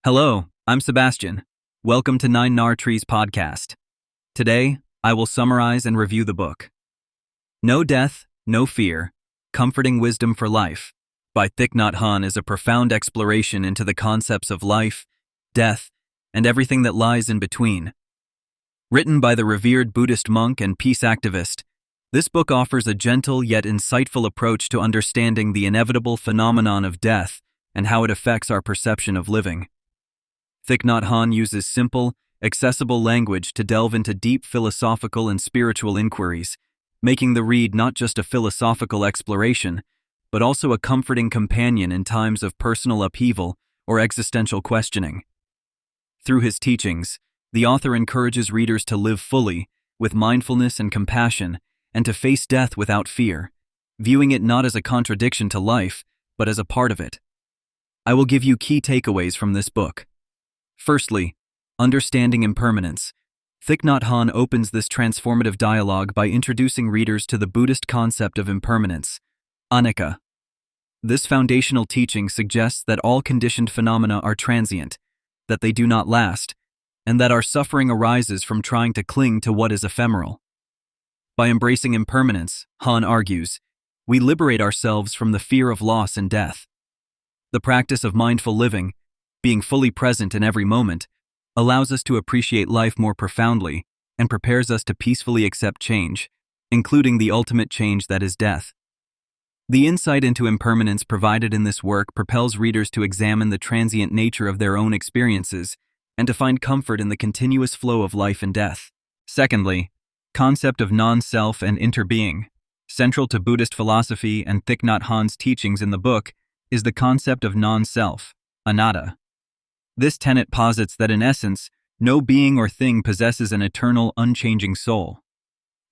Hello, I'm Sebastian. Welcome to Nine Nar Trees podcast. Today, I will summarize and review the book No Death, No Fear, Comforting Wisdom for Life by Thich Nhat Hanh is a profound exploration into the concepts of life, death, and everything that lies in between. Written by the revered Buddhist monk and peace activist, this book offers a gentle yet insightful approach to understanding the inevitable phenomenon of death and how it affects our perception of living. Thich Nhat Hanh uses simple, accessible language to delve into deep philosophical and spiritual inquiries, making the read not just a philosophical exploration, but also a comforting companion in times of personal upheaval or existential questioning. Through his teachings, the author encourages readers to live fully, with mindfulness and compassion, and to face death without fear, viewing it not as a contradiction to life, but as a part of it. I will give you key takeaways from this book. Firstly, understanding impermanence. Thich Nhat Hanh opens this transformative dialogue by introducing readers to the Buddhist concept of impermanence, anicca. This foundational teaching suggests that all conditioned phenomena are transient, that they do not last, and that our suffering arises from trying to cling to what is ephemeral. By embracing impermanence, Hanh argues, we liberate ourselves from the fear of loss and death. The practice of mindful living, being fully present in every moment, allows us to appreciate life more profoundly and prepares us to peacefully accept change, including the ultimate change that is death. The insight into impermanence provided in this work propels readers to examine the transient nature of their own experiences and to find comfort in the continuous flow of life and death. Secondly, concept of non-self and interbeing. Central to Buddhist philosophy and Thich Nhat Hanh's teachings in the book is the concept of non-self, anatta. This tenet posits that in essence, no being or thing possesses an eternal, unchanging soul.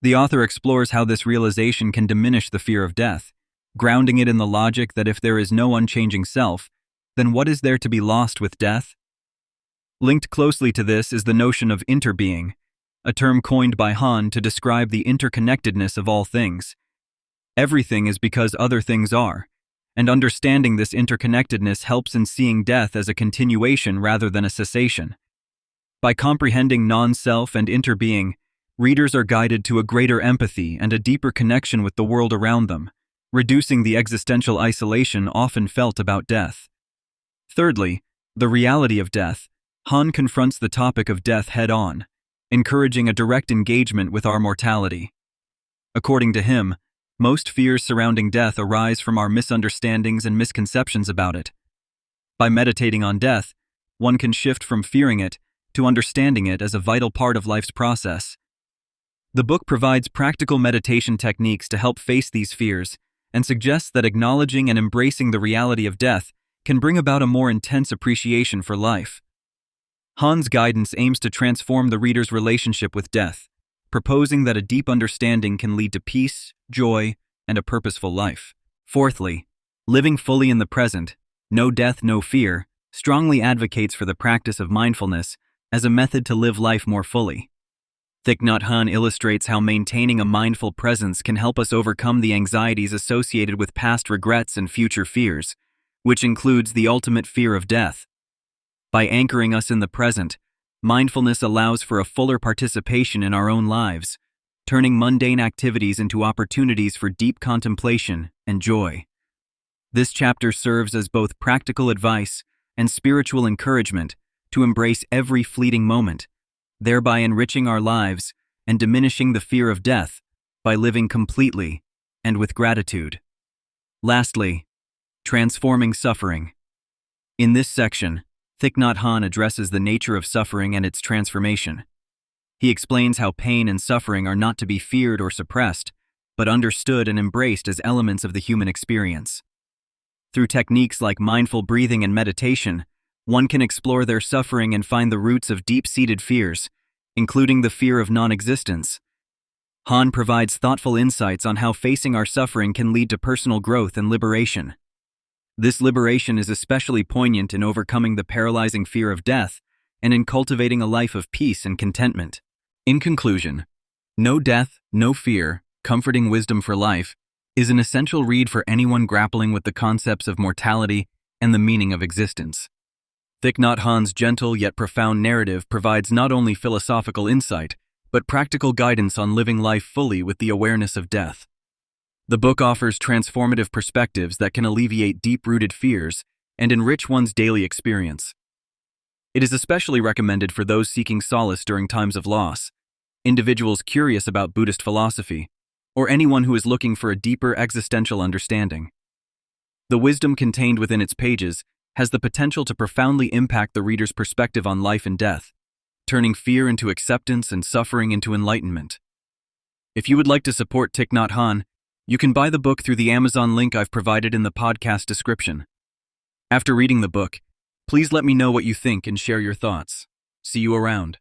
The author explores how this realization can diminish the fear of death, grounding it in the logic that if there is no unchanging self, then what is there to be lost with death? Linked closely to this is the notion of interbeing, a term coined by Hanh to describe the interconnectedness of all things. Everything is because other things are, and understanding this interconnectedness helps in seeing death as a continuation rather than a cessation. By comprehending non-self and interbeing, readers are guided to a greater empathy and a deeper connection with the world around them, reducing the existential isolation often felt about death. Thirdly, the reality of death. Hanh confronts the topic of death head-on, encouraging a direct engagement with our mortality. According to him, most fears surrounding death arise from our misunderstandings and misconceptions about it. By meditating on death, one can shift from fearing it to understanding it as a vital part of life's process. The book provides practical meditation techniques to help face these fears and suggests that acknowledging and embracing the reality of death can bring about a more intense appreciation for life. Hanh's guidance aims to transform the reader's relationship with death, proposing that a deep understanding can lead to peace, joy, and a purposeful life. Fourthly, living fully in the present, no death, no fear, strongly advocates for the practice of mindfulness as a method to live life more fully. Thich Nhat Hanh illustrates how maintaining a mindful presence can help us overcome the anxieties associated with past regrets and future fears, which includes the ultimate fear of death. By anchoring us in the present, mindfulness allows for a fuller participation in our own lives, turning mundane activities into opportunities for deep contemplation and joy. This chapter serves as both practical advice and spiritual encouragement to embrace every fleeting moment, thereby enriching our lives and diminishing the fear of death by living completely and with gratitude. Lastly, transforming suffering. In this section, Thich Nhat Hanh addresses the nature of suffering and its transformation. He explains how pain and suffering are not to be feared or suppressed, but understood and embraced as elements of the human experience. Through techniques like mindful breathing and meditation, one can explore their suffering and find the roots of deep-seated fears, including the fear of non-existence. Hanh provides thoughtful insights on how facing our suffering can lead to personal growth and liberation. This liberation is especially poignant in overcoming the paralyzing fear of death and in cultivating a life of peace and contentment. In conclusion, No Death, No Fear, Comforting Wisdom for Life is an essential read for anyone grappling with the concepts of mortality and the meaning of existence. Thich Nhat Hanh's gentle yet profound narrative provides not only philosophical insight, but practical guidance on living life fully with the awareness of death. The book offers transformative perspectives that can alleviate deep-rooted fears and enrich one's daily experience. It is especially recommended for those seeking solace during times of loss, individuals curious about Buddhist philosophy, or anyone who is looking for a deeper existential understanding. The wisdom contained within its pages has the potential to profoundly impact the reader's perspective on life and death, turning fear into acceptance and suffering into enlightenment. If you would like to support Thich Nhat Hanh, you can buy the book through the Amazon link I've provided in the podcast description. After reading the book, please let me know what you think and share your thoughts. See you around.